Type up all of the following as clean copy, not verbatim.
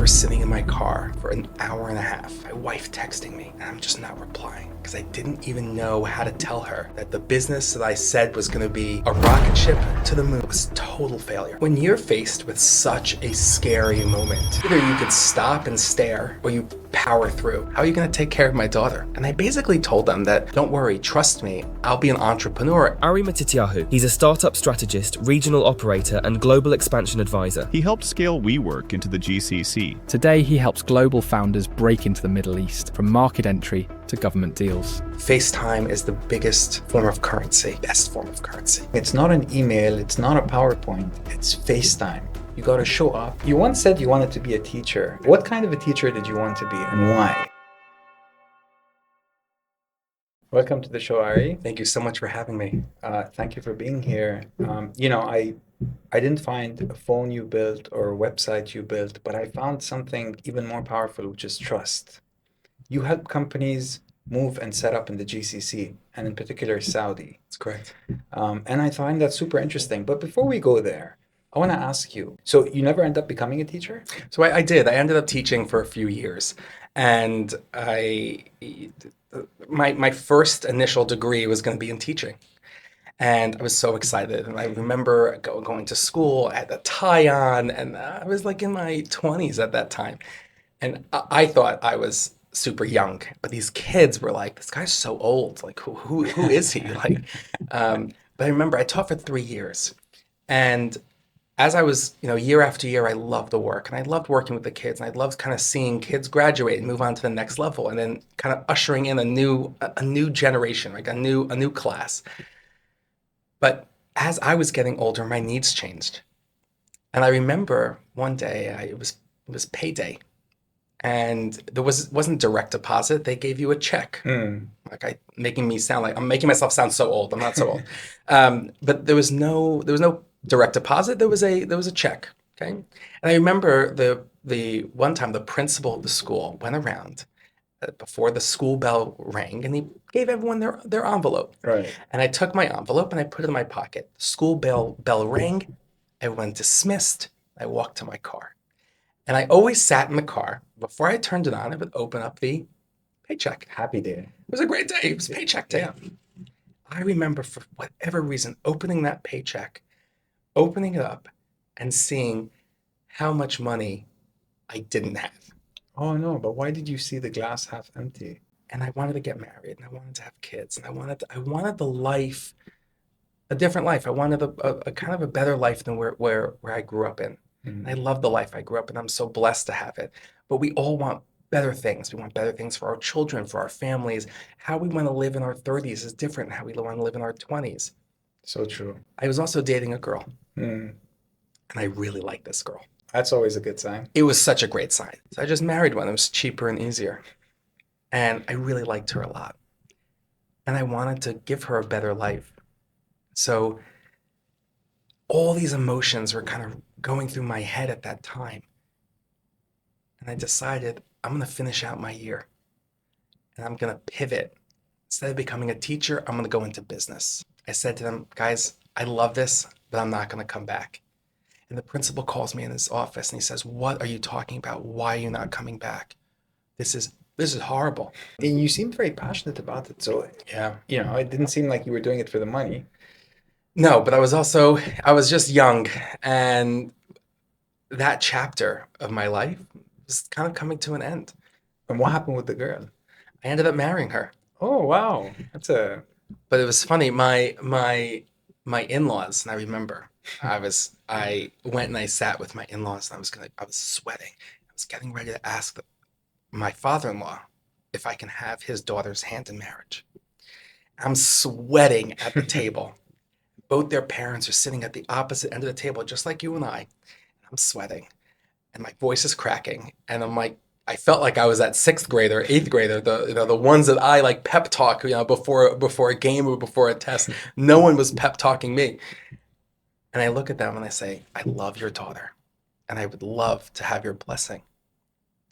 remember sitting in my car for an hour and a half, my wife texting me, and I'm just not replying because I didn't even know how to tell her that the business that I said was going to be a rocket ship to the moon was a total failure. When you're faced with such a scary moment, either you could stop and stare or you power through. How are you going to take care of my daughter? And I basically told them that, don't worry, trust me, I'll be an entrepreneur. Ari Matityahu. He's a startup strategist, regional operator, and global expansion advisor. He helped scale WeWork into the GCC. Today, he helps global founders break into the Middle East, from market entry to government deals. FaceTime is the biggest form of currency, best form of currency. It's not an email, it's not a PowerPoint, it's FaceTime. You got to show up. You once said you wanted to be a teacher. What kind of a teacher did you want to be and why? Welcome to the show, Ari. Thank you so much for having me. Thank you for being here. I didn't find a phone you built or a website you built, but I found something even more powerful, which is trust. You help companies move and set up in the GCC, and in particular Saudi. That's correct. And I find that super interesting. But before we go there, I want to ask you, so you never end up becoming a teacher? So I did. I ended up teaching for a few years, and my first initial degree was going to be in teaching. And I was so excited. And I remember going to school, I had a tie on, and I was like in my 20s at that time. And I thought I was super young, but these kids were like, this guy's so old. Like, who is he? But I remember I taught for 3 years. And as I was, year after year, I loved the work, and I loved working with the kids, and I loved kind of seeing kids graduate and move on to the next level, and then kind of ushering in a new generation, like a new class. But as I was getting older, my needs changed, and I remember one day it was payday, and there wasn't direct deposit. They gave you a check, making myself sound so old. I'm not so old, but there was no direct deposit. There was a check. Okay. And I remember the one time the principal of the school went around before the school bell rang, and he gave everyone their envelope. Right. And I took my envelope and I put it in my pocket. The school bell rang, everyone dismissed. I walked to my car. And I always sat in the car. Before I turned it on, I would open up the paycheck. Happy day. It was a great day. It was paycheck day. Yeah. I remember, for whatever reason, opening that paycheck, opening it up, and seeing how much money I didn't have. Oh no, but why did you see the glass half empty? And I wanted to get married, and I wanted to have kids, and I wanted the life, a different life. I wanted a kind of a better life than where I grew up in. And I love the life I grew up in. I'm so blessed to have it. But we all want better things. We want better things for our children, for our families. How we want to live in our 30s is different than how we want to live in our 20s. So true. I was also dating a girl, and I really liked this girl. That's always a good sign. It was such a great sign. So I just married one. It was cheaper and easier. And I really liked her a lot. And I wanted to give her a better life. So all these emotions were kind of going through my head at that time. And I decided I'm going to finish out my year. And I'm going to pivot. Instead of becoming a teacher, I'm going to go into business. I said to them, guys, I love this, but I'm not going to come back. And the principal calls me in his office and he says, what are you talking about? Why are you not coming back? This is horrible. And you seemed very passionate about it. So, Yeah. It didn't seem like you were doing it for the money. No, but I was just young. And that chapter of my life was kind of coming to an end. And what happened with the girl? I ended up marrying her. Oh, wow. But it was funny. My in-laws, and I remember I went and I sat with my in-laws, and I was sweating. I was getting ready to ask my father-in-law if I can have his daughter's hand in marriage. I'm sweating at the table. Both their parents are sitting at the opposite end of the table, just like you and I. I'm sweating, and my voice is cracking, and I'm like, I felt like I was that 6th grader, 8th grader, the ones that I like pep talk, before a game or before a test. No one was pep talking me. And I look at them and I say, I love your daughter, and I would love to have your blessing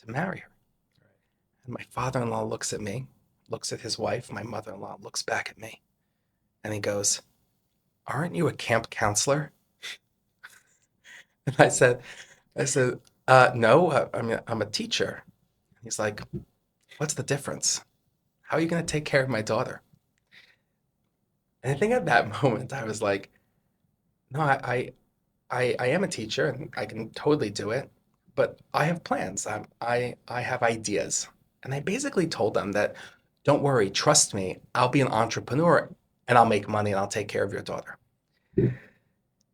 to marry her. And my father-in-law looks at me, looks at his wife. My mother-in-law looks back at me, and he goes, aren't you a camp counselor? And I said, No, I'm a teacher. He's like, what's the difference? How are you going to take care of my daughter? And I think at that moment I was like, no, I am a teacher and I can totally do it, but I have plans. I have ideas. And I basically told them that, don't worry, trust me, I'll be an entrepreneur and I'll make money and I'll take care of your daughter. They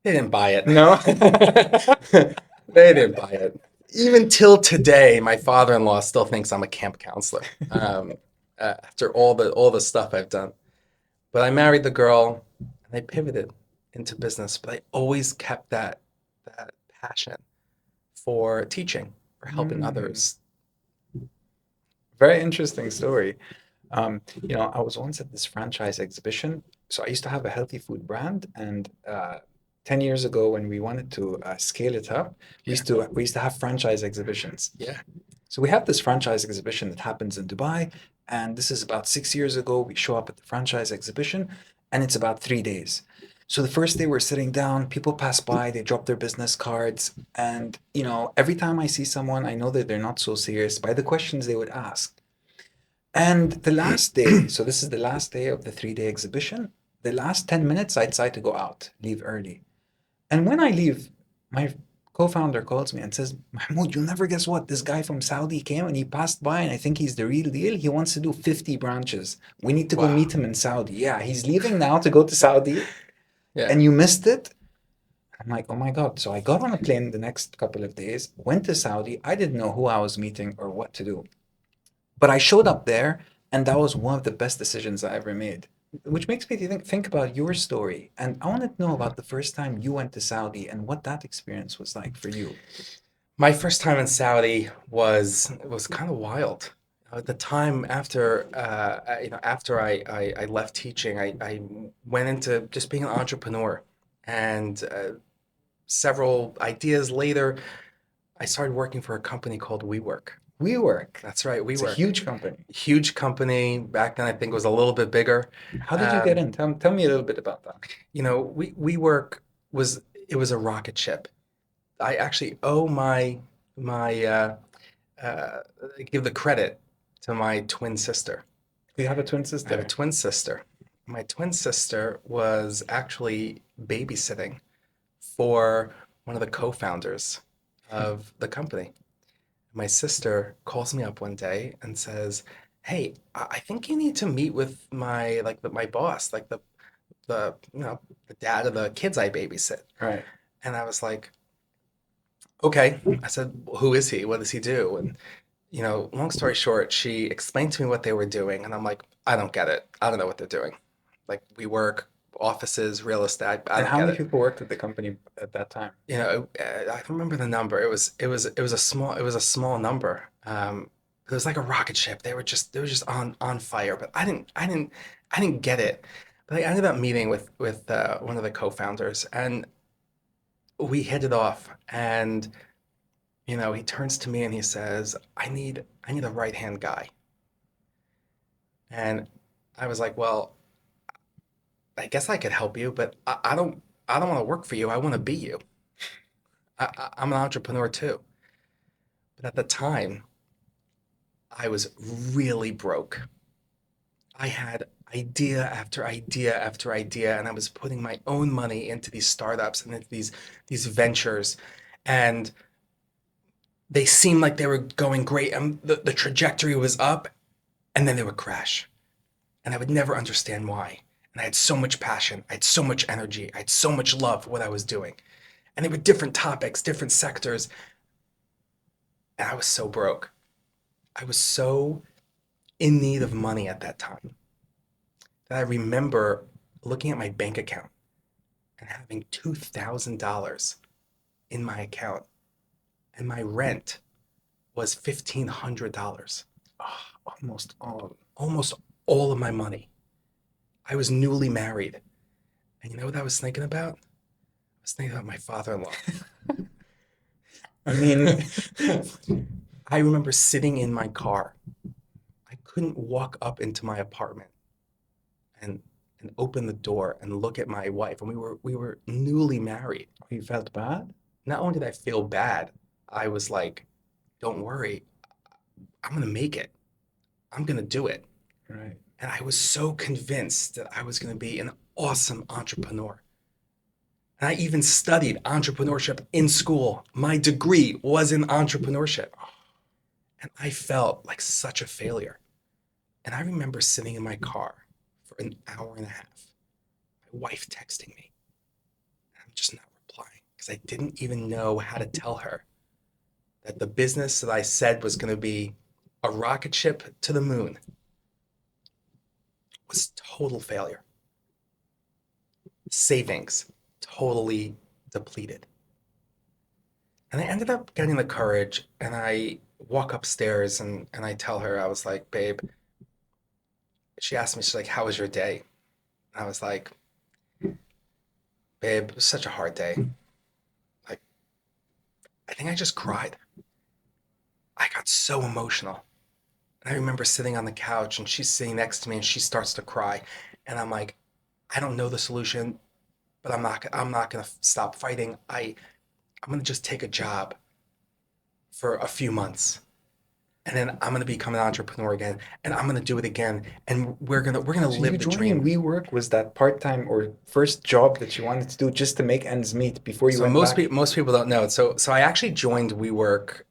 didn't buy it. No. They didn't buy it. Even till today, my father-in-law still thinks I'm a camp counselor, after all the stuff I've done. But I married the girl and I pivoted into business, but I always kept that passion for teaching, for helping others. Very interesting story. I was once at this franchise exhibition. So I used to have a healthy food brand, and 10 years ago, when we wanted to scale it up, we used to have franchise exhibitions. Yeah. So we have this franchise exhibition that happens in Dubai, and this is about 6 years ago. We show up at the franchise exhibition, and it's about 3 days. So the first day we're sitting down, people pass by, they drop their business cards, and every time I see someone, I know that they're not so serious by the questions they would ask. And the last day, so this is the last day of the 3 day exhibition, the last 10 minutes, I decide to go out, leave early. And when I leave, my co-founder calls me and says, Mahmoud, you'll never guess what? This guy from Saudi came and he passed by and I think he's the real deal. He wants to do 50 branches. We need to go meet him in Saudi. Yeah, he's leaving now to go to Saudi. Yeah. And you missed it? I'm like, oh my God. So I got on a plane the next couple of days, went to Saudi. I didn't know who I was meeting or what to do. But I showed up there, and that was one of the best decisions I ever made. Which makes me think about your story. And I want to know about the first time you went to Saudi and what that experience was like for you. My first time in Saudi was kind of wild. At the time after after I left teaching, I went into just being an entrepreneur, and several ideas later, I started working for a company called WeWork. WeWork. That's right, It's a WeWork. huge company. Huge company. Back then, I think it was a little bit bigger. How did you get in? Tell me a little bit about that. WeWork was a rocket ship. I actually owe my give the credit to my twin sister. You have a twin I have a sister. twin sister. My twin sister was actually babysitting for one of the co-founders of the company. My sister calls me up one day and says, "Hey, I think you need to meet with my boss, like the dad of the kids I babysit." Right. And I was like, "Okay." I said, "Who is he? What does he do?" And long story short, she explained to me what they were doing, and I'm like, "I don't get it. I don't know what they're doing. Like, we work offices, real estate. I And don't how get many it." people worked at the company at that time? I don't remember the number. It was a small number. It was like a rocket ship. They were just on fire. But I didn't get it. But I ended up meeting with one of the co-founders, and we hit it off. And he turns to me and he says, "I need a right-hand guy." And I was like, "Well, I guess I could help you, but I don't want to work for you. I want to be you. I'm an entrepreneur too." But at the time, I was really broke. I had idea after idea after idea, and I was putting my own money into these startups and into these ventures, and they seemed like they were going great, and the trajectory was up, and then they would crash, and I would never understand why. And I had so much passion, I had so much energy, I had so much love for what I was doing, and they were different topics, different sectors, and I was so broke. I was so in need of money at that time that I remember looking at my bank account and having $2,000 in my account, and my rent was $1,500. Almost all of my money. I was newly married. And you know what I was thinking about? I was thinking about my father-in-law. I mean, I remember sitting in my car. I couldn't walk up into my apartment and open the door and look at my wife. And we were newly married. you felt bad? Not only did I feel bad, I was like, don't worry, I'm gonna make it. I'm gonna do it. Right. And I was so convinced that I was gonna be an awesome entrepreneur. And I even studied entrepreneurship in school. My degree was in entrepreneurship. And I felt like such a failure. And I remember sitting in my car for an hour and a half, my wife texting me. And I'm just not replying because I didn't even know how to tell her that the business that I said was going to be a rocket ship to the moon was total failure. Savings totally depleted. And I ended up getting the courage and I walk upstairs and I tell her, I was like, babe, she asked me, she's like, how was your day? And I was like, babe, it was such a hard day. Like, I think I just cried. I got so emotional. And I remember sitting on the couch and she's sitting next to me and she starts to cry. And I'm like, I don't know the solution, but I'm not gonna stop fighting. I'm gonna just take a job for a few months. And then I'm gonna become an entrepreneur again, and I'm gonna do it again, and we're gonna So you live the joining dream. WeWork was that part-time or first job that you wanted to do just to make ends meet before you So went back? most people don't know. So I actually joined WeWork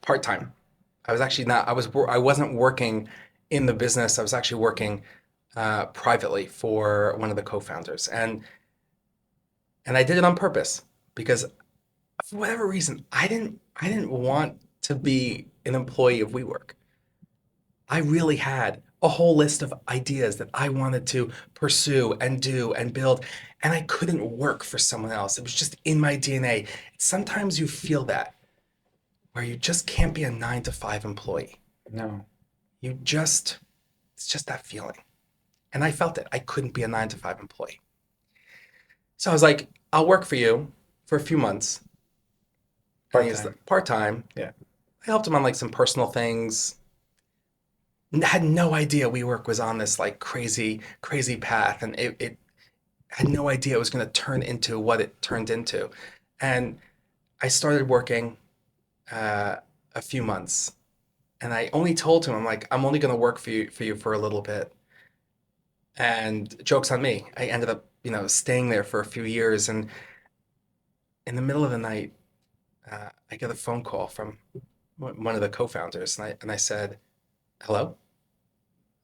part time. I was actually not. I wasn't working in the business. I was actually working privately for one of the co-founders, and I did it on purpose because for whatever reason I didn't want to be an employee of WeWork. I really had a whole list of ideas that I wanted to pursue and do and build, and I couldn't work for someone else. It was just in my DNA. Sometimes you feel that where you just can't be a 9 to 5 employee. No. It's just that feeling. And I felt it. I couldn't be a 9 to 5 employee. So I was like, I'll work for you for a few months. And he was Part-time. part time. Yeah. I helped him on like some personal things. Had no idea WeWork was on this like crazy, crazy path. And it had no idea it was going to turn into what it turned into. And I started working uh, a few months. And I only told him, I'm like, I'm only going to work for you for a little bit. And joke's on me. I ended up, staying there for a few years. And in the middle of the night, I get a phone call from one of the co-founders, and I said, "Hello."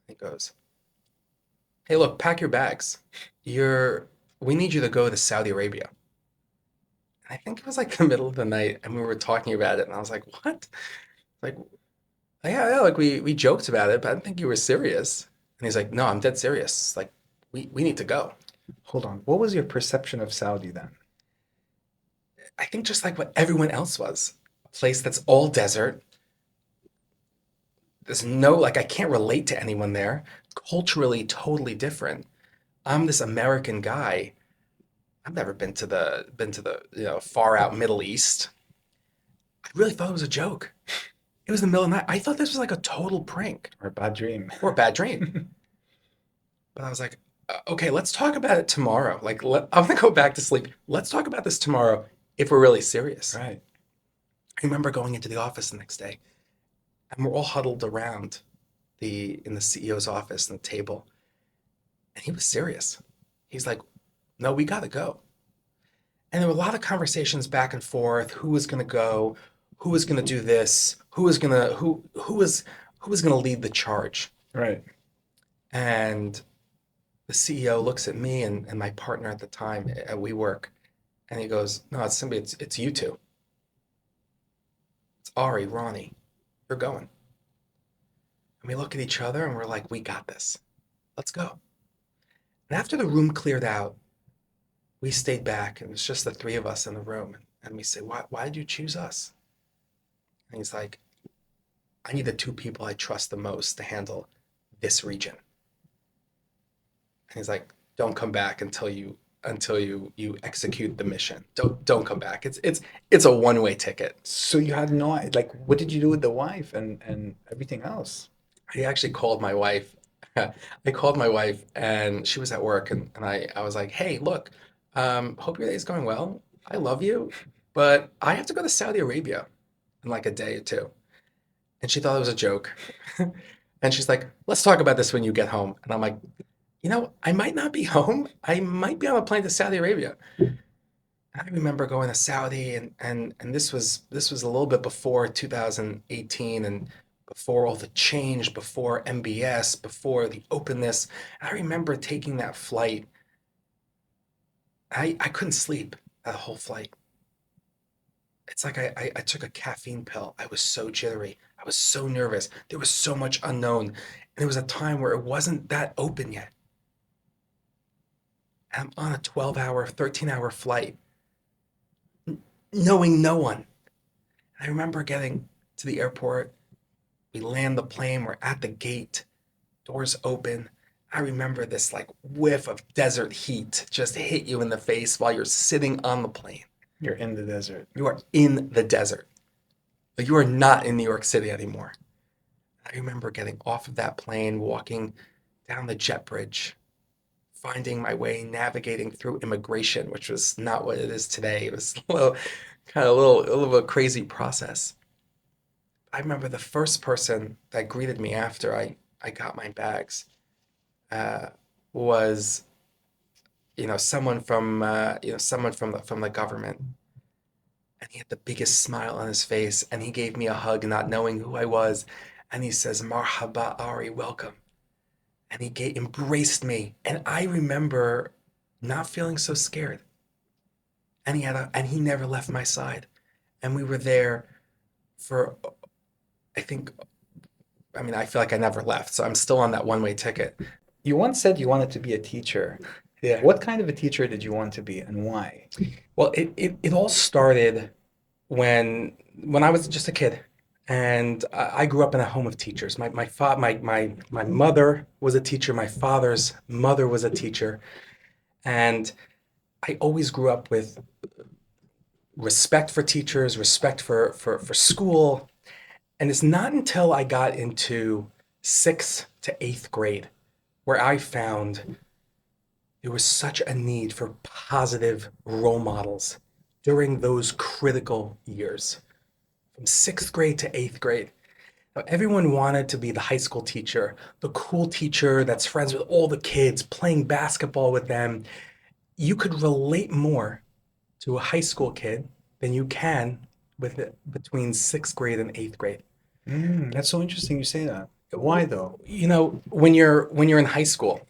He goes, "Hey, look, pack your bags. We need you to go to Saudi Arabia." And I think it was like the middle of the night, and we were talking about it, and I was like, "What?" Like, yeah, yeah, like we joked about it, but I didn't think you were serious. And he's like, "No, I'm dead serious. Like, we need to go." Hold on. What was your perception of Saudi then? I think just like what everyone else was, a place that's all desert. There's no like I can't relate to anyone there. Culturally, totally different. I'm this American guy. I've never been to the far out Middle East. I really thought it was a joke. It was the middle of the night. I thought this was like a total prank Or a bad dream? or a bad dream. But I was like, okay, let's talk about it tomorrow. Like, I'm gonna go back to sleep. Let's talk about this tomorrow if we're really serious. Right. I remember going into the office the next day, and we're all huddled around in the CEO's office and the table, and he was serious. He's like, "No, we gotta go." And there were a lot of conversations back and forth. Who was gonna go? Who was gonna do this? Who was gonna lead the charge? Right. And the CEO looks at me and my partner at the time at WeWork, and he goes, "No, it's you two. It's Ari, Ronnie. You're going." And we look at each other and we're like, "We got this. Let's go." And after the room cleared out, we stayed back and it was just the three of us in the room. And we say, why did you choose us? And he's like, "I need the two people I trust the most to handle this region." And he's like, "Don't come back until you execute the mission. Don't come back. It's a one-way ticket." So you had no, like, what did you do with the wife and everything else? I actually called my wife. I called my wife and she was at work and I was like, "Hey, look, hope your day's going well. I love you. but I have to go to Saudi Arabia in like a day or two. And she thought it was a joke. And she's like, let's talk about this when you get home. And I'm like, I might not be home. I might be on a plane to Saudi Arabia. I remember going to Saudi and this was a little bit before 2018 and before all the change, before MBS, before the openness. I remember taking that flight. I couldn't sleep that whole flight. It's like I took a caffeine pill. I was so jittery. I was so nervous. There was so much unknown. And it was a time where it wasn't that open yet. And I'm on a 12-hour, 13-hour flight, knowing no one. I remember getting to the airport. We land the plane. We're at the gate. Doors open. I remember this like whiff of desert heat just hit you in the face while you're sitting on the plane. You're in the desert. You are in the desert. Like you are not in New York City anymore. I remember getting off of that plane, walking down the jet bridge, finding my way, navigating through immigration, which was not what it is today. It was a little bit crazy process. I remember the first person that greeted me after I got my bags was someone from the government, and he had the biggest smile on his face, and he gave me a hug, not knowing who I was, and he says, "Marhaba, Ari, welcome," and he embraced me, and I remember not feeling so scared, and he never left my side, and we were there for, I feel like I never left, so I'm still on that one-way ticket. You once said you wanted to be a teacher. Yeah. What kind of a teacher did you want to be and why? Well, it all started when I was just a kid, and I grew up in a home of teachers. My mother was a teacher. My father's mother was a teacher, and I always grew up with respect for teachers, respect for school. And it's not until I got into 6th to 8th grade where I found there was such a need for positive role models during those critical years, from 6th grade to 8th grade. Now, everyone wanted to be the high school teacher, the cool teacher that's friends with all the kids, playing basketball with them. You could relate more to a high school kid than you can between 6th grade and 8th grade. That's so interesting you say that. Why though? When you're in high school,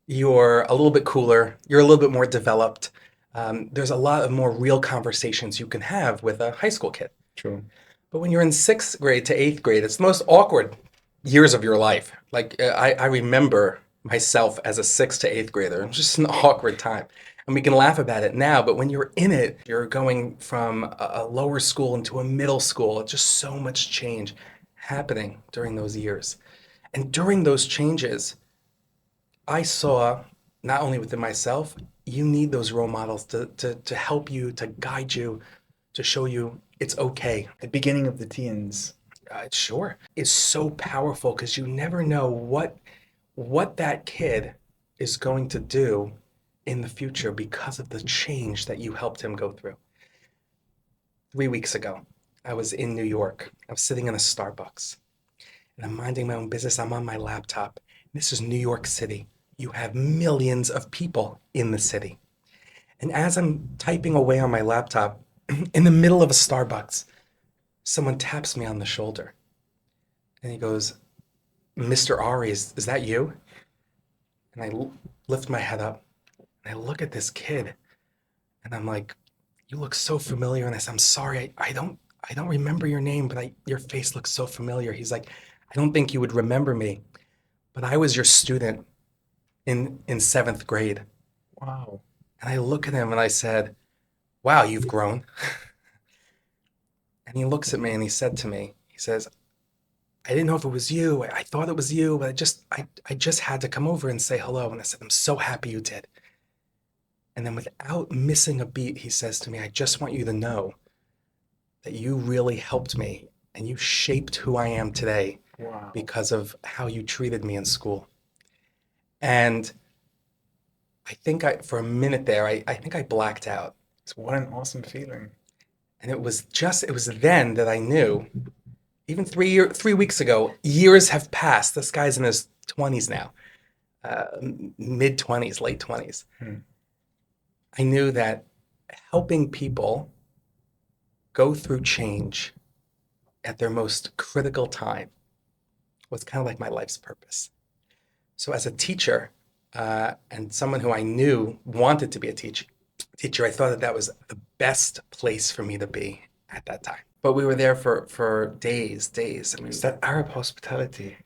you're a little bit cooler, you're a little bit more developed. There's a lot of more real conversations you can have with a high school kid. True. But when you're in 6th grade to 8th grade, it's the most awkward years of your life. Like I remember myself as a 6th to 8th grader. It was just an awkward time. And we can laugh about it now, but when you're in it, you're going from a lower school into a middle school. Just so much change happening during those years. And during those changes, I saw, not only within myself, you need those role models to help you, to guide you, to show you it's okay. The beginning of the teens. Sure. Is so powerful because you never know what that kid is going to do in the future because of the change that you helped him go through. 3 weeks ago, I was in New York. I was sitting in a Starbucks and I'm minding my own business. I'm on my laptop. This is New York City. You have millions of people in the city. And as I'm typing away on my laptop, in the middle of a Starbucks, someone taps me on the shoulder. And he goes, "Mr. Ari, is that you?" And I lift my head up and I look at this kid and I'm like, "You look so familiar." And I said, "I'm sorry, I don't remember your name, but your face looks so familiar." He's like, "I don't think you would remember me, but I was your student in 7th grade." Wow. And I look at him and I said, "Wow, you've grown." And he looks at me and he said to me, he says, "I didn't know if it was you. I thought it was you, but I just had to come over and say hello." And I said, "I'm so happy you did." And then without missing a beat, he says to me, "I just want you to know that you really helped me and you shaped who I am today Wow. because of how you treated me in school." And I think for a minute there, I think I blacked out. What an awesome feeling. And it was then that I knew, even 3 weeks ago, years have passed. This guy's in his 20s now, mid 20s, late 20s. I knew that helping people go through change at their most critical time was kind of like my life's purpose. So as a teacher, and someone who I knew wanted to be a teacher, I thought that was the best place for me to be at that time. But we were there for days. I mean, It's that Arab hospitality.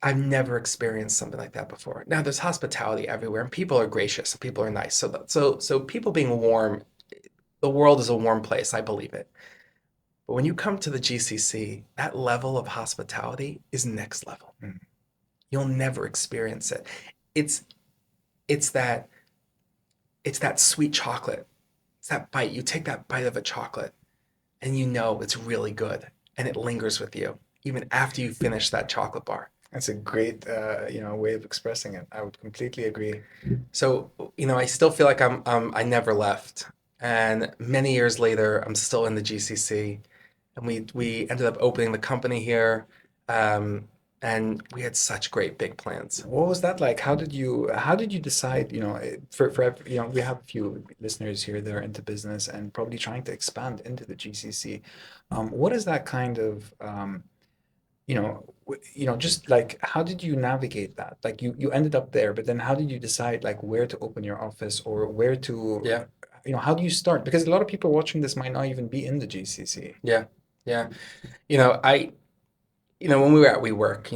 I've never experienced something like that before. Now there's hospitality everywhere, and people are gracious, and people are nice. So people being warm, the world is a warm place. I believe it. But when you come to the GCC, that level of hospitality is next level. You'll never experience it. It's that sweet chocolate. It's that bite. You take that bite of a chocolate and you know it's really good and it lingers with you even after you finish that chocolate bar. That's a great, way of expressing it. I would completely agree. So, I still feel like I never left. And many years later, I'm still in the GCC, and we ended up opening the company here. And we had such great big plans. What was that like? How did you decide, we have a few listeners here that are into business and probably trying to expand into the GCC. What is that kind of, just like, how did you navigate that? Like you ended up there, but then how did you decide like where to open your office or where to, Yeah. How do you start? Because a lot of people watching this might not even be in the GCC. Yeah. When we were at WeWork,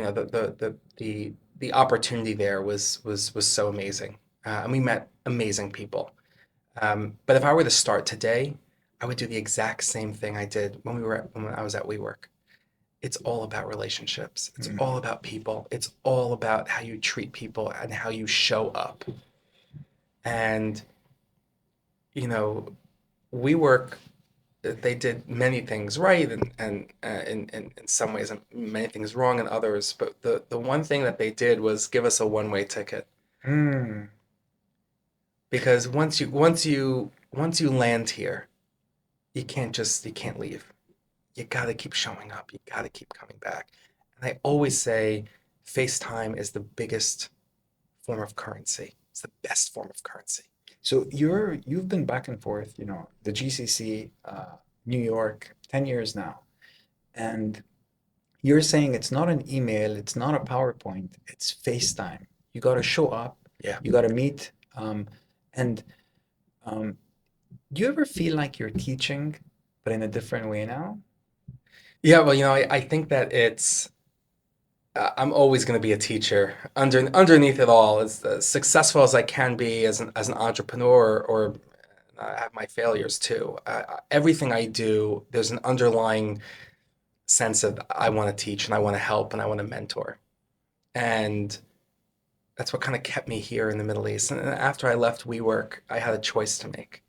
the opportunity there was so amazing, and we met amazing people. But if I were to start today, I would do the exact same thing I did when I was at WeWork. It's all about relationships. It's all about people. It's all about how you treat people and how you show up. And WeWork, they did many things right and in some ways and many things wrong in others. But the one thing that they did was give us a one-way ticket. Because once you land here, you can't leave. You got to keep showing up. You got to keep coming back. And I always say FaceTime is the biggest form of currency. It's the best form of currency. So you've been back and forth, the GCC, New York, 10 years now. And you're saying it's not an email, it's not a PowerPoint, it's FaceTime. You got to show up. Yeah. You got to meet. And do you ever feel like you're teaching, but in a different way now? Yeah, well, I think that I'm always going to be a teacher. Underneath it all, as successful as I can be as an entrepreneur, or I have my failures too. Everything I do, there's an underlying sense of I want to teach and I want to help and I want to mentor, and that's what kind of kept me here in the Middle East. And after I left WeWork, I had a choice to make.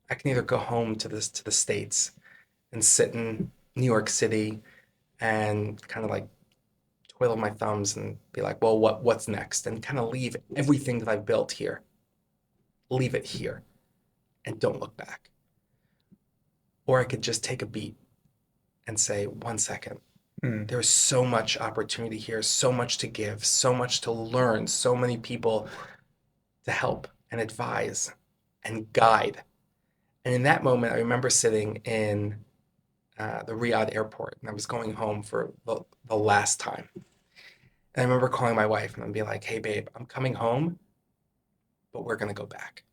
I can either go home to the States and sit in New York City and kind of like twiddle my thumbs and be like, well, what's next? And kind of leave everything that I've built here. Leave it here and don't look back. Or I could just take a beat and say, 1 second. There is so much opportunity here, so much to give, so much to learn, so many people to help and advise and guide. And in that moment, I remember sitting in the Riyadh airport, and I was going home for the last time. And I remember calling my wife and I'd be like, hey, babe, I'm coming home, but we're going to go back.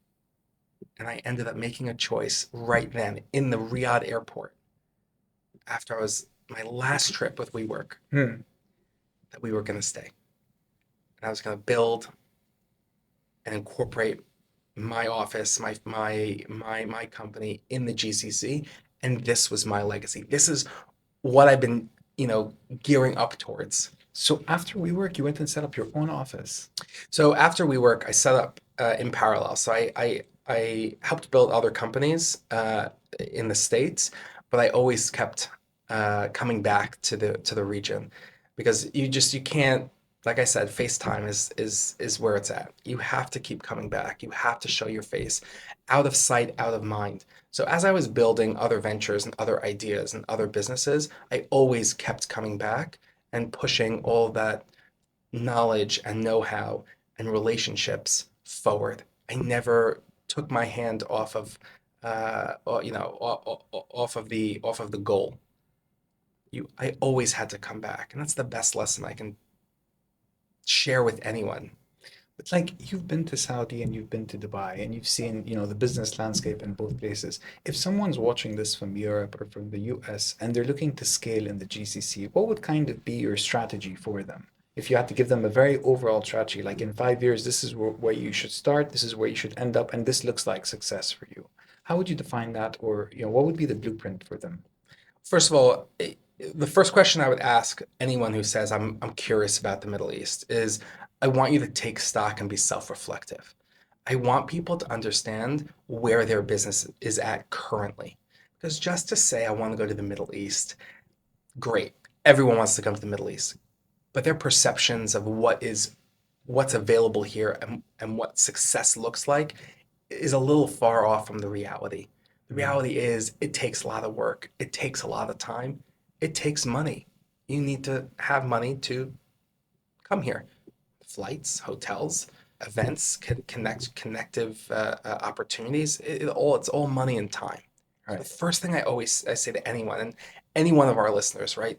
And I ended up making a choice right then in the Riyadh airport after I was my last trip with WeWork that we were going to stay. And I was going to build and incorporate my office, my company in the GCC. And this was my legacy. This is what I've been, gearing up towards. So after WeWork, you went and set up your own office. So after WeWork, I set up in parallel. So I helped build other companies in the States, but I always kept coming back to the region, because you can't like I said, FaceTime is where it's at. You have to keep coming back. You have to show your face. Out of sight, out of mind. So as I was building other ventures and other ideas and other businesses, I always kept coming back and pushing all that knowledge and know-how and relationships forward. I never took my hand off of off of the goal. I always had to come back, and that's the best lesson I can share with anyone. But like you've been to Saudi and you've been to Dubai and you've seen, the business landscape in both places. If someone's watching this from Europe or from the US and they're looking to scale in the GCC, what would kind of be your strategy for them? If you had to give them a very overall strategy, like in 5 years, this is where you should start, this is where you should end up, and this looks like success for you. How would you define that? Or, what would be the blueprint for them? First of all, the first question I would ask anyone who says I'm curious about the Middle East is I want you to take stock and be self-reflective. I want people to understand where their business is at currently. Because just to say I want to go to the Middle East, great. Everyone wants to come to the Middle East. But their perceptions of what's available here and what success looks like is a little far off from the reality. The reality is it takes a lot of work. It takes a lot of time. It takes money. You need to have money to come here. Flights, hotels, events, connective opportunities. It's all money and time. Right. The first thing I say to anyone, and any one of our listeners, right,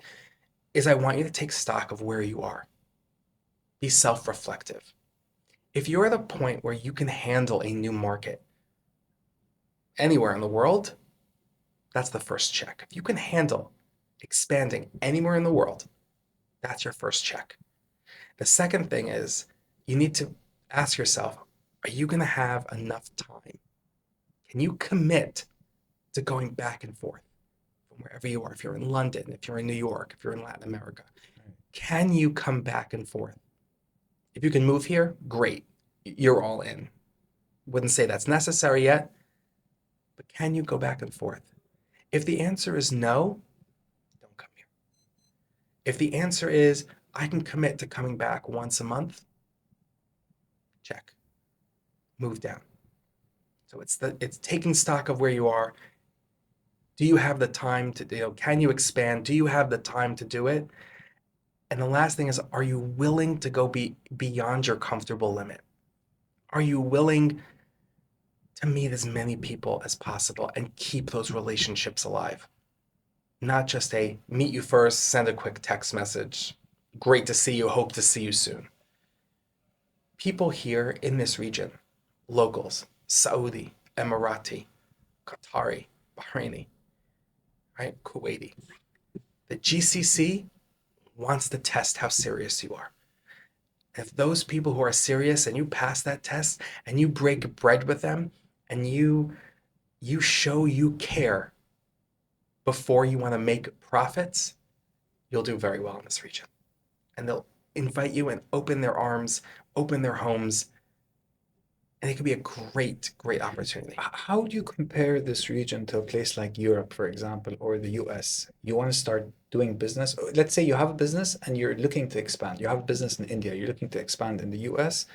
is I want you to take stock of where you are. Be self-reflective. If you're at a point where you can handle a new market anywhere in the world, that's the first check. If you can handle expanding anywhere in the world, that's your first check. The second thing is you need to ask yourself, are you going to have enough time? Can you commit to going back and forth from wherever you are? If you're in London, if you're in New York, if you're in Latin America, can you come back and forth? If you can move here, great. You're all in. Wouldn't say that's necessary yet, but can you go back and forth? If the answer is no, don't come here. If the answer is, I can commit to coming back once a month, check. Move down. So it's taking stock of where you are. Do you have the time to, can you expand? Do you have the time to do it? And the last thing is, are you willing to go beyond your comfortable limit? Are you willing to meet as many people as possible and keep those relationships alive? Not just a meet you first, send a quick text message. Great to see you, hope to see you soon. People here in this region, locals, Saudi, Emirati, Qatari, Bahraini, right, Kuwaiti. The GCC wants to test how serious you are. If those people who are serious and you pass that test and you break bread with them and you show you care before you want to make profits, you'll do very well in this region. And they'll invite you and open their arms, open their homes, and it could be a great, great opportunity. How would you compare this region to a place like Europe, for example, or the US? You want to start doing business. Let's say you have a business and you're looking to expand. You have a business in India, you're looking to expand in the US,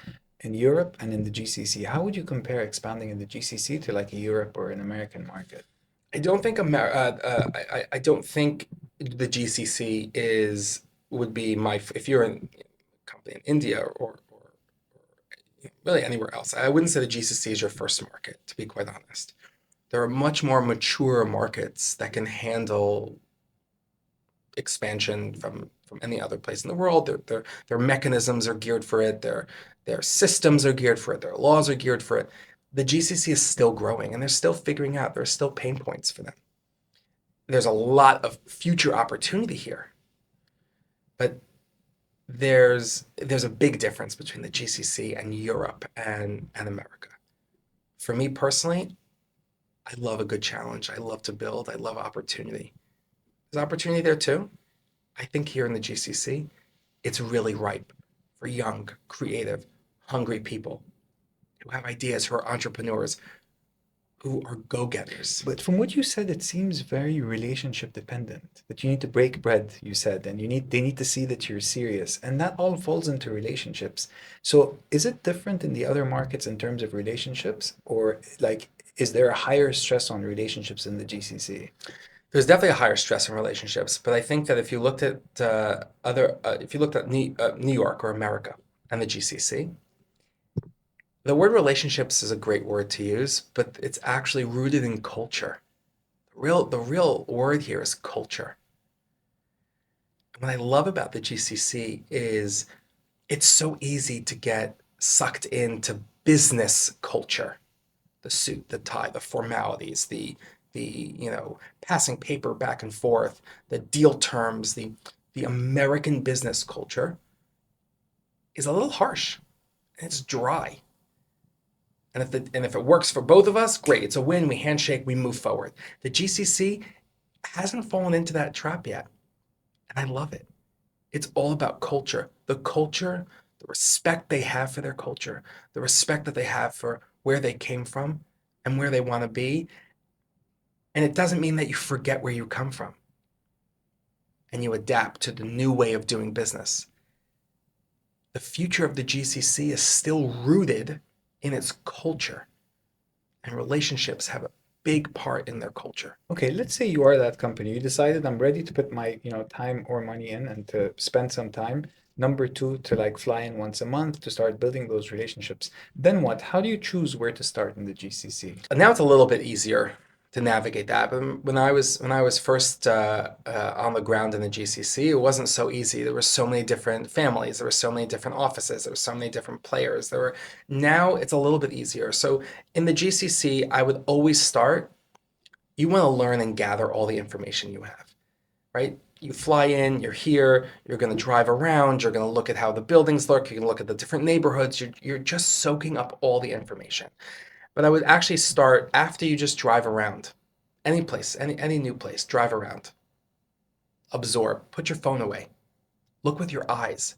in Europe, and in the GCC. How would you compare expanding in the GCC to like a Europe or an American market? I don't think I don't think the GCC would be if you're in a company in India or really anywhere else. I wouldn't say the GCC is your first market, to be quite honest. There are much more mature markets that can handle expansion from any other place in the world. Their mechanisms are geared for it. Their systems are geared for it. Their laws are geared for it. The GCC is still growing, and they're still figuring out. There are still pain points for them. There's a lot of future opportunity here, but there's a big difference between the GCC and Europe and America. For me personally, I love a good challenge. I love to build. I love opportunity. There's opportunity there too. I think here in the GCC, it's really ripe for young, creative, hungry people who have ideas, who are entrepreneurs, who are go-getters. But from what you said, it seems very relationship dependent. That you need to break bread, you said, and they need to see that you're serious, and that all falls into relationships. So is it different in the other markets in terms of relationships, or like is there a higher stress on relationships in the GCC? There's definitely a higher stress in relationships, but I think that if you looked at if you looked at New York or America and the GCC, the word relationships is a great word to use, but it's actually rooted in culture. The real word here is culture. And what I love about the GCC is it's so easy to get sucked into business culture, the suit, the tie, the formalities, the passing paper back and forth, the deal terms, the American business culture is a little harsh and it's dry. And if it works for both of us, great. It's a win. We handshake, we move forward. The GCC hasn't fallen into that trap yet. And I love it. It's all about culture. The culture, the respect they have for their culture, the respect that they have for where they came from and where they want to be. And it doesn't mean that you forget where you come from and you adapt to the new way of doing business. The future of the GCC is still rooted in its culture, and relationships have a big part in their culture. Okay, let's say you are that company. You decided I'm ready to put my, time or money in and to spend some time. Number two, to like fly in once a month to start building those relationships. Then what? How do you choose where to start in the GCC? And now it's a little bit easier to navigate that. But when I was first on the ground in the GCC, it wasn't so easy. There were so many different families. There were so many different offices. There were so many different players. Now it's a little bit easier. So in the GCC, I would always start. You want to learn and gather all the information you have, right? You fly in, you're here, you're going to drive around, you're going to look at how the buildings look, you're going to look at the different neighborhoods, you're just soaking up all the information. But I would actually start after you just drive around. Any place, any new place, drive around. Absorb, put your phone away. Look with your eyes.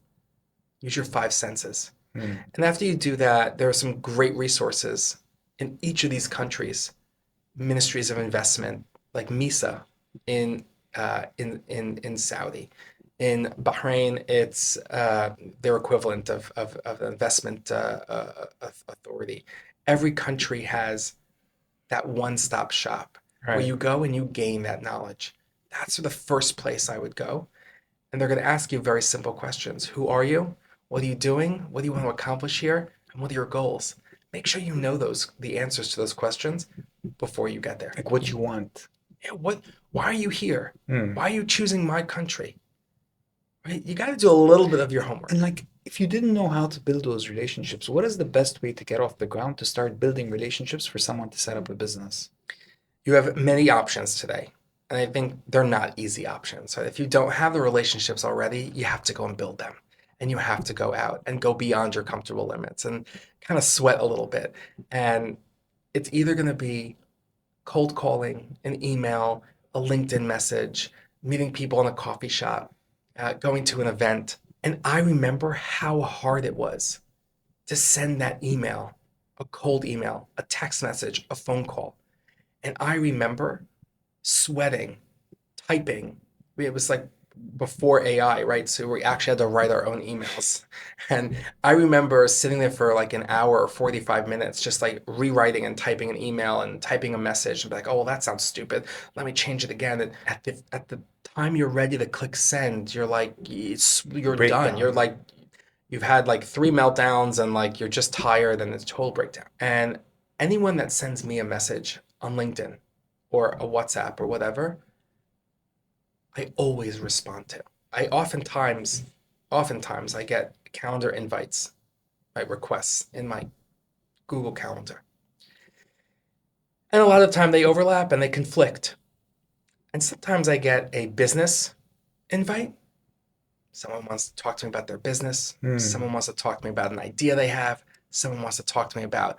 Use your five senses. And after you do that, there are some great resources in each of these countries. Ministries of investment, like MISA in Saudi. In Bahrain, it's their equivalent of investment authority. Every country has that one-stop shop where you go and you gain that knowledge. That's the first place I would go. And they're going to ask you very simple questions. Who are you? What are you doing? What do you want to accomplish here? And what are your goals? Make sure you know the answers to those questions before you get there. Like what you want. Yeah, why are you here? Why are you choosing my country? Right? You got to do a little bit of your homework. And like, if you didn't know how to build those relationships, what is the best way to get off the ground to start building relationships for someone to set up a business? You have many options today, and I think they're not easy options. Right? If you don't have the relationships already, you have to go and build them, and you have to go out and go beyond your comfortable limits and kind of sweat a little bit. And it's either going to be cold calling, an email, a LinkedIn message, meeting people in a coffee shop, going to an event. And I remember how hard it was to send that email, a cold email, a text message, a phone call. And I remember sweating, typing. It was like before AI, right? So we actually had to write our own emails. And I remember sitting there for like an hour or 45 minutes, just like rewriting and typing an email and typing a message and be like, oh, well, that sounds stupid. Let me change it again. And at the time you're ready to click send, you're like, you're done. You're like, you've had like 3 meltdowns and like, you're just tired and it's a total breakdown. And anyone that sends me a message on LinkedIn or a WhatsApp or whatever, I always respond to. I oftentimes I get calendar invites, right, requests in my Google Calendar. And a lot of the time they overlap and they conflict. And sometimes I get a business invite. Someone wants to talk to me about their business. Someone wants to talk to me about an idea they have. Someone wants to talk to me about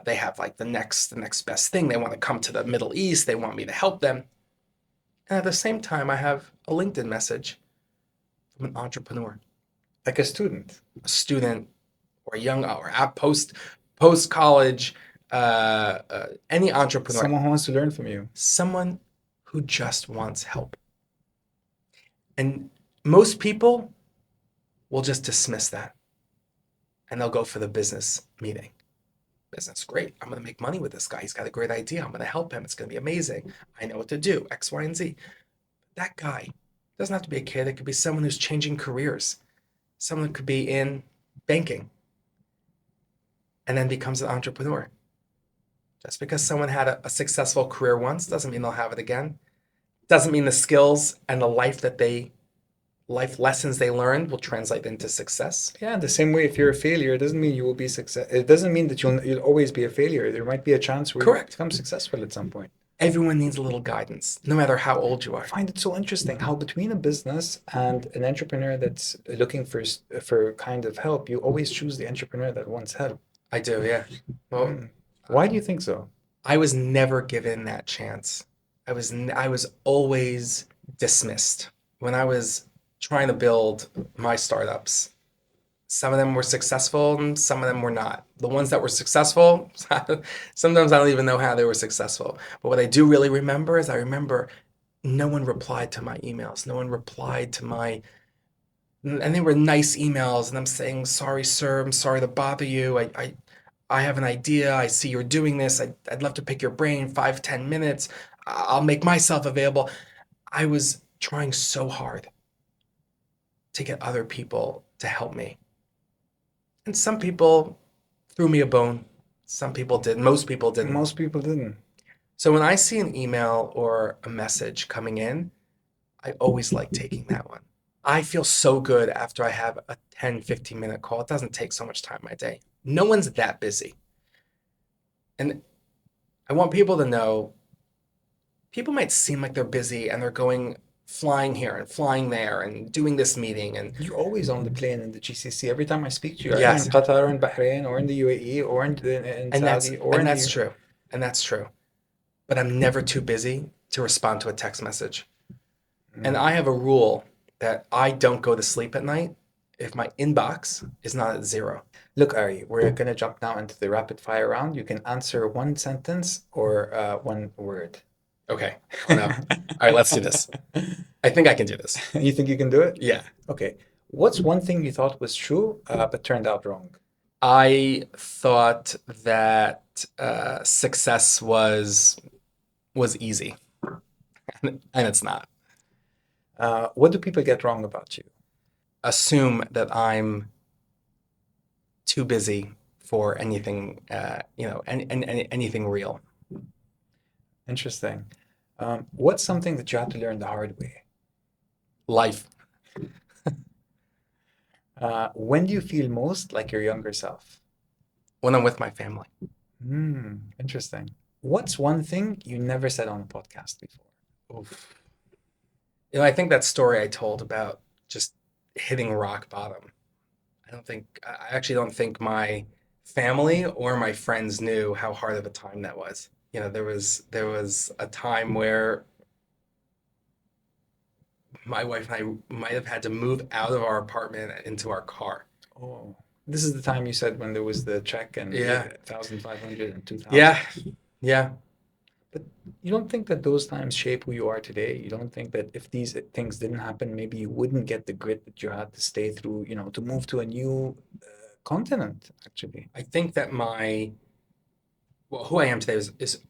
they have like the next best thing. They want to come to the Middle East. They want me to help them. And at the same time, I have a LinkedIn message from an entrepreneur. Like a student Or a young, or post-college any entrepreneur, Someone who wants to learn from you. someone who just wants help. And most people will just dismiss that and they'll go for the business meeting. Business, great. I'm going to make money with this guy. He's got a great idea. I'm going to help him. It's going to be amazing. I know what to do, X, Y, and Z. That guy doesn't have to be a kid. It could be someone who's changing careers. Someone could be in banking and then becomes an entrepreneur. Just because someone had a successful career once doesn't mean they'll have it again. Doesn't mean the skills and the life lessons they learned will translate into success. Yeah, the same way if you're a failure, it doesn't mean you will be success. It doesn't mean that you'll always be a failure. There might be a chance where you become successful at some point. Everyone needs a little guidance, no matter how old you are. I find it so interesting how between a business and an entrepreneur that's looking for kind of help, you always choose the entrepreneur that wants help. I do, yeah. Well, Why do you think so? I was never given that chance. I was always dismissed when I was trying to build my startups. Some of them were successful and some of them were not. The ones that were successful, sometimes I don't even know how they were successful. But what I do really remember is I remember no one replied to my emails. No one replied to my, and they were nice emails. And I'm saying, sorry, sir, I'm sorry to bother you. I have an idea. I see you're doing this. I'd love to pick your brain 5-10 minutes. I'll make myself available. I was trying so hard to get other people to help me. And some people threw me a bone. Some people did. Most people didn't. Most people didn't. So when I see an email or a message coming in, I always like taking that one. I feel so good after I have a 10, 15-minute call. It doesn't take so much time in my day. No one's that busy. And I want people to know, people might seem like they're busy and they're flying here and flying there and doing this meeting. And you're always on the plane in the GCC. Every time I speak to you, yes, in Qatar or in Bahrain or in the UAE or in Saudi or in that's true. And that's true. But I'm never too busy to respond to a text message. And I have a rule that I don't go to sleep at night if my inbox is not at 0. Look, Ari, we're going to jump now into the rapid fire round. You can answer one sentence or one word. Okay. Oh, no. All right, let's do this. I think I can do this. You think you can do it? Yeah. Okay. What's one thing you thought was true, but turned out wrong? I thought that success was easy, and it's not. What do people get wrong about you? Assume that I'm too busy for anything, anything real. Interesting. What's something that you had to learn the hard way? Life. When do you feel most like your younger self? When I'm with my family. Interesting. What's one thing you never said on a podcast before? Oof. I think that story I told about just hitting rock bottom. I actually don't think my family or my friends knew how hard of a time that was. There was a time where my wife and I might have had to move out of our apartment into our car. Oh, this is the time you said when there was the check and 1,500 and 2,000. Yeah. But you don't think that those times shape who you are today? You don't think that if these things didn't happen, maybe you wouldn't get the grit that you had to stay through, to move to a new continent, actually? I think that who I am today is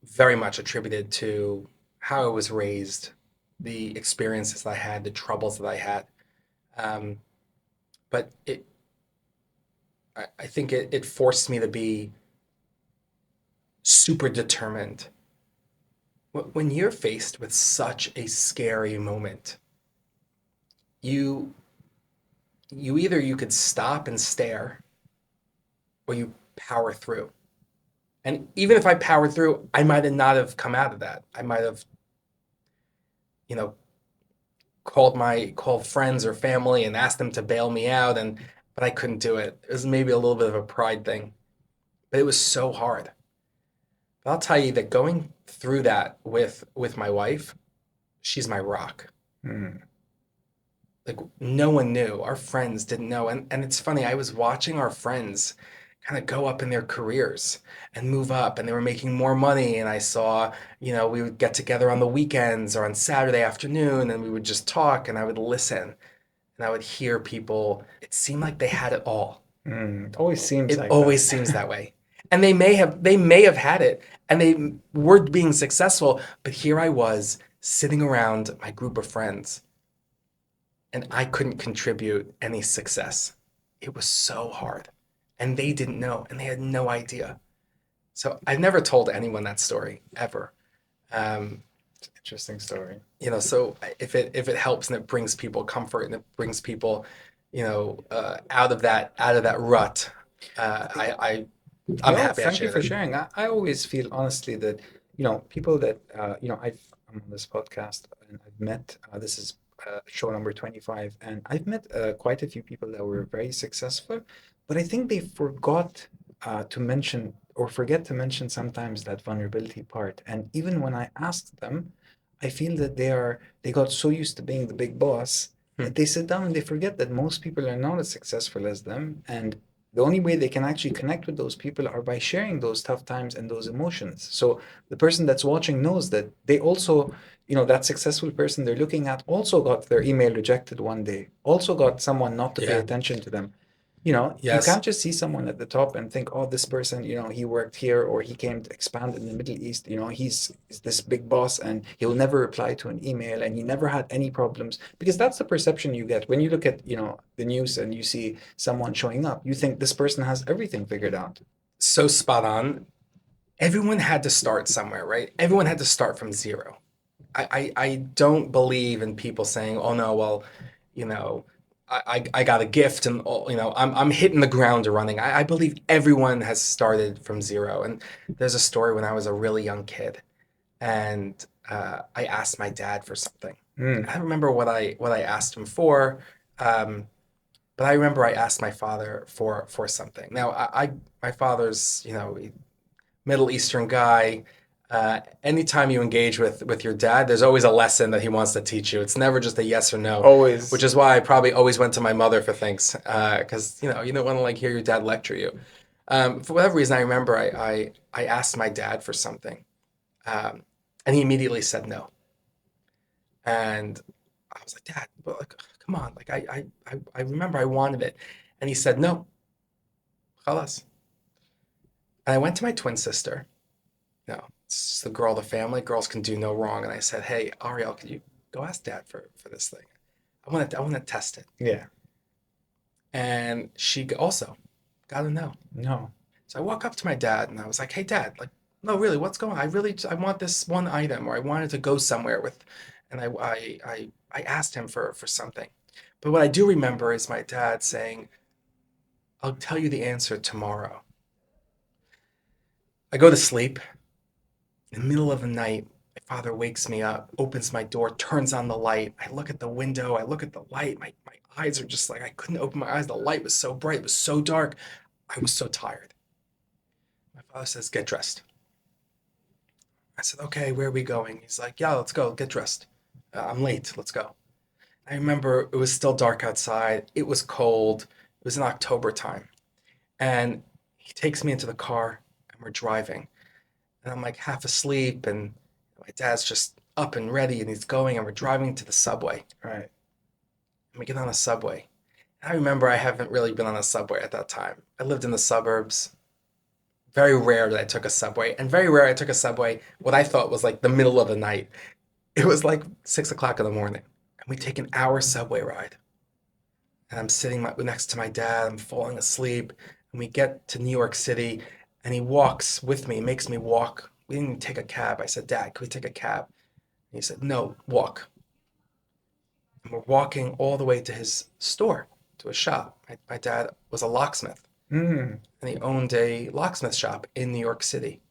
very much attributed to how I was raised, the experiences that I had, the troubles that I had. But I think it forced me to be super determined. When you're faced with such a scary moment, you could stop and stare, or you power through. And even if I powered through, I might have not have come out of that. I might have, called friends or family and asked them to bail me out, but I couldn't do it. It was maybe a little bit of a pride thing, but it was so hard. But I'll tell you that going through that with my wife, she's my rock. Like, no one knew. Our friends didn't know. And it's funny, I was watching our friends kind of go up in their careers and move up, and they were making more money. And I saw, we would get together on the weekends or on Saturday afternoon, and we would just talk, and I would listen, and I would hear people. It seemed like they had it all. It always seems It like always that. seems that way. And they may have had it, and they were being successful, but here I was sitting around my group of friends, and I couldn't contribute any success. It was so hard. And they didn't know, and they had no idea. So I've never told anyone that story ever. Um, Interesting story. so if it helps and it brings people comfort and it brings people, out of that rut, I'm No, happy I thank you shared for it. sharing. I always feel honestly that, people that, I'm on this podcast and I've met, this is show number 25, and I've met quite a few people that were very successful, but I think they forgot to mention or forget to mention sometimes that vulnerability part. And even when I asked them, I feel that they got so used to being the big boss Hmm. that they sit down and they forget that most people are not as successful as them. And the only way they can actually connect with those people are by sharing those tough times and those emotions. So the person that's watching knows that they also, that successful person they're looking at also got their email rejected one day, also got someone not to pay Yeah. attention to them. You Yes. can't just see someone at the top and think, oh, this person, he worked here or he came to expand in the Middle East. He's this big boss and he'll never reply to an email and he never had any problems, because that's the perception you get when you look at, the news and you see someone showing up. You think this person has everything figured out. So spot on. Everyone had to start somewhere, right? Everyone had to start from zero. I don't believe in people saying, "Oh no, well, you know, I got a gift and I'm hitting the ground running." I believe everyone has started from zero. And there's a story when I was a really young kid, and I asked my dad for something. Mm. I don't remember what I asked him for, um, but I remember I asked my father for something. Now my father's Middle Eastern guy. Anytime you engage with your dad, there's always a lesson that he wants to teach you. It's never just a yes or no. Always. Which is why I probably always went to my mother for things, because you don't want to hear your dad lecture you. For whatever reason, I remember I asked my dad for something, um, and he immediately said no. And I was like, Dad, but come on, I remember I wanted it, and he said no, خلاص. And I went to my twin sister. No, it's just the girl of the family. Girls can do no wrong. And I said, hey, Ariel, could you go ask Dad for this thing? I want to test it. Yeah. And she also got a no. No. So I walk up to my dad and I was like, hey, Dad, no, really, what's going on? I want this one item, or I wanted to go somewhere with, and I asked him for something. But what I do remember is my dad saying, I'll tell you the answer tomorrow. I go to sleep. In the middle of the night, my father wakes me up, opens my door, turns on the light. I look at the window, I look at the light. My eyes are just I couldn't open my eyes. The light was so bright, it was so dark. I was so tired. My father says, get dressed. I said, okay, where are we going? He's like, yeah, let's go, get dressed. I'm late, let's go. I remember it was still dark outside. It was cold. It was in October time. And he takes me into the car and we're driving. And I'm half asleep, and my dad's just up and ready, and he's going, and we're driving to the subway. Right. And we get on a subway. And I remember I haven't really been on a subway at that time. I lived in the suburbs. Very rare that I took a subway, and very rare I took a subway what I thought was the middle of the night. It was 6 o'clock in the morning, and we take an hour subway ride. And I'm sitting next to my dad. I'm falling asleep, and we get to New York City. And he walks with me, makes me walk. We didn't even take a cab. I said, Dad, can we take a cab? And he said, no, walk. And we're walking all the way to his store, to a shop. My dad was a locksmith, Mm. and he owned a locksmith shop in New York City.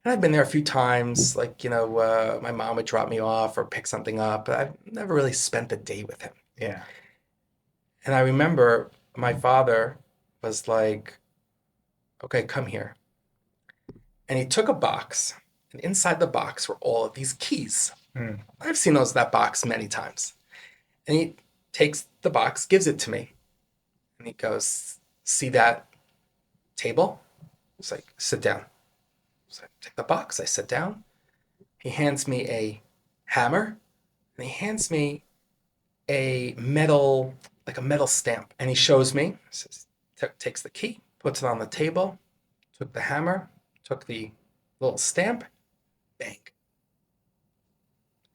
And I've been there a few times, my mom would drop me off or pick something up, but I've never really spent the day with him. Yeah. And I remember my father was like, okay, come here. And he took a box, and inside the box were all of these keys. Mm. I've seen that box many times. And he takes the box, gives it to me, and he goes, see that? table. He's like, sit down. So I take the box, I sit down. He hands me a hammer and he hands me a metal, like a metal stamp. And he shows me, says, takes the key, puts it on the table, took the hammer, took the little stamp, bang.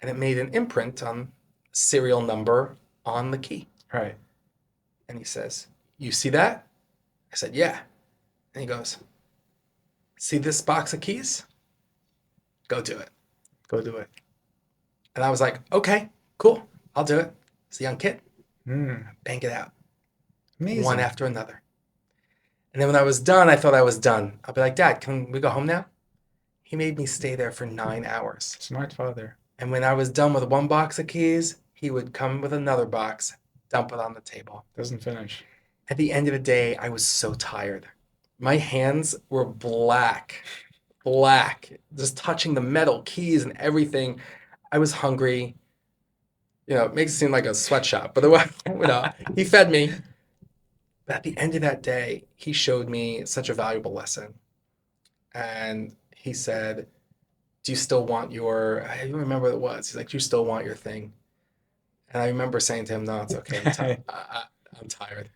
And it made an imprint on serial number on the key. Right. And he says, you see that? I said, yeah. And he goes, see this box of keys? Go do it. Go do it. And I was like, okay, cool. I'll do it. It's a young kid. Mm, Bang it out. amazing. One after another. And then when I was done, I thought I was done. I'll be like, Dad, can we go home now? He made me stay there for 9 hours. Smart father. And when I was done with one box of keys, he would come with another box, dump it on the table. Doesn't finish. At the end of the day, I was so tired. My hands were black, just touching the metal keys and everything. I was hungry. You know, it makes it seem like a sweatshop, but he fed me. But at the end of that day, he showed me such a valuable lesson. And he said, do you still want your, I don't remember what it was. He's like, do you still want your thing? And I remember saying to him, no, it's okay. I'm tired.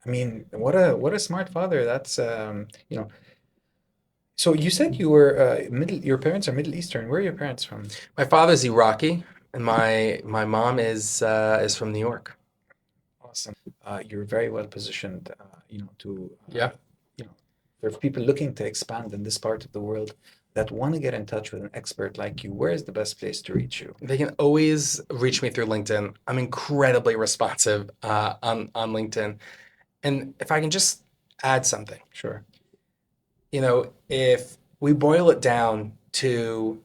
I mean, what a smart father. That's you know. So you said you were your parents are Middle Eastern. Where are your parents from? My father's Iraqi, and my mom is from New York. Awesome. You're very well positioned, you know, to Yeah. you know, for people looking to expand in this part of the world that want to get in touch with an expert like you. Where is the best place to reach you? They can always reach me through LinkedIn. I'm incredibly responsive on LinkedIn. And if I can just add something, Sure. you know, if we boil it down to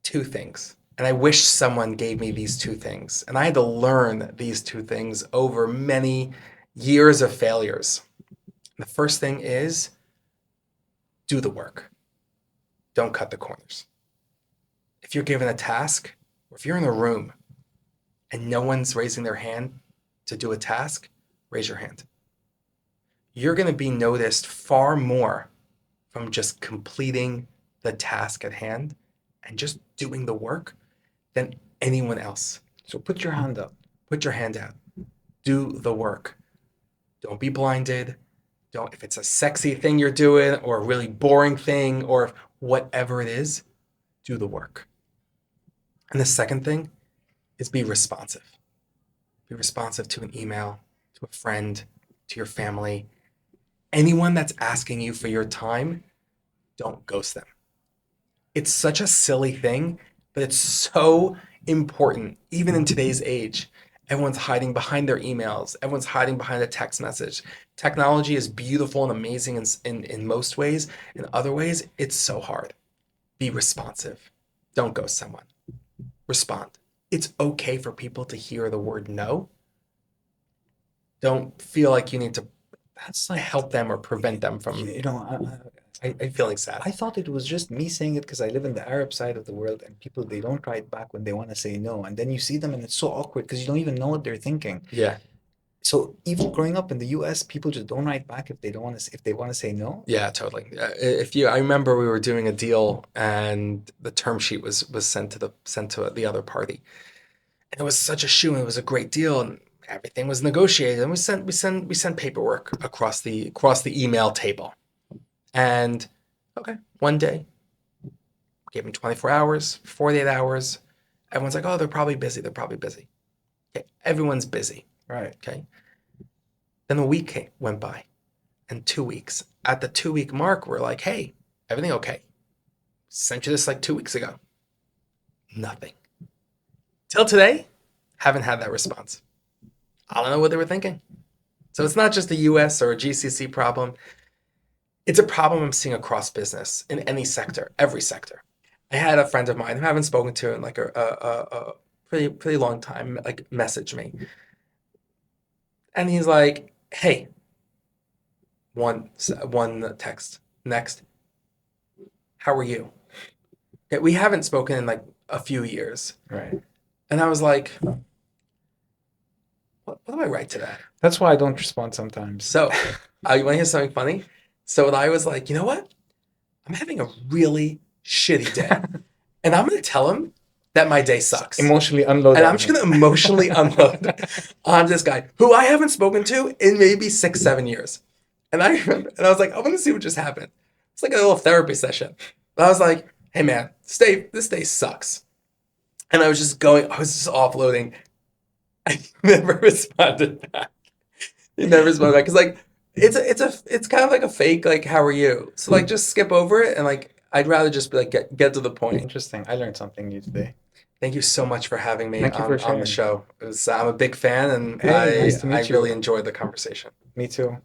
two things, and I wish someone gave me these two things, and I had to learn these two things over many years of failures. The first thing is do the work. Don't cut the corners. If you're given a task, or if you're in a room and no one's raising their hand to do a task, raise your hand. You're going to be noticed far more from just completing the task at hand and just doing the work than anyone else. So put your hand up. Put your hand out. Do the work. Don't be blinded. Don't, if it's a sexy thing you're doing or a really boring thing or whatever it is, do the work. And the second thing is be responsive. Be responsive to an email, to a friend, to your family. Anyone that's asking you for your time, don't ghost them. It's such a silly thing, but it's so important, even in today's age. Everyone's hiding behind their emails. Everyone's hiding behind a text message. Technology is beautiful and amazing in most ways. In other ways, it's so hard. Be responsive. Don't ghost someone. Respond. It's okay for people to hear the word no. Don't feel like you need to That's like, help them or prevent them from you know, I feeling sad. I thought it was just me saying it because I live in the Arab side of the world and people, they don't write back when they want to say no. And then you see them and it's so awkward because you don't even know what they're thinking. Yeah. So even growing up in the US, people just don't write back if they don't want to, if they want to say no. Yeah, totally. I remember we were doing a deal and the term sheet was sent to the other party, and it was such a shoe and it was a great deal and everything was negotiated and we sent paperwork across the email table, and okay, one day gave them 24 hours, 48 hours. Everyone's like, oh, they're probably busy. Okay, everyone's busy. Right. Okay. Then a week went by and 2 weeks. At the 2 week mark, we're like, hey, everything okay? Sent you this like 2 weeks ago. Nothing. Till today, haven't had that response. I don't know what they were thinking. So it's not just a US or a GCC problem. It's a problem I'm seeing across business in any sector, every sector. I had a friend of mine who I haven't spoken to in like a pretty long time, like message me. And he's like, hey, one text. Next, how are you? Okay, we haven't spoken in like a few years. Right. And I was like, what do I write to that? That's why I don't respond sometimes. So, you want to hear something funny? So I was like, you know what? I'm having a really shitty day. And I'm going to tell him that my day sucks. Emotionally unload. And I'm just going to emotionally unload on this guy who I haven't spoken to in maybe 6-7 years. And I remember, and I was like, I want to see what just happened. It's like a little therapy session. But I was like, hey man, this day sucks. And I was just offloading. I never responded back. He never responded back. Because like, it's kind of like a fake, like, how are you? So like, just skip over it. And like, I'd rather just be like, get to the point. Interesting. I learned something new today. Thank you so much for having me Thank you for on the sharing. show. I'm a big fan, and Hey, nice to meet I you. really enjoyed the conversation. Me too.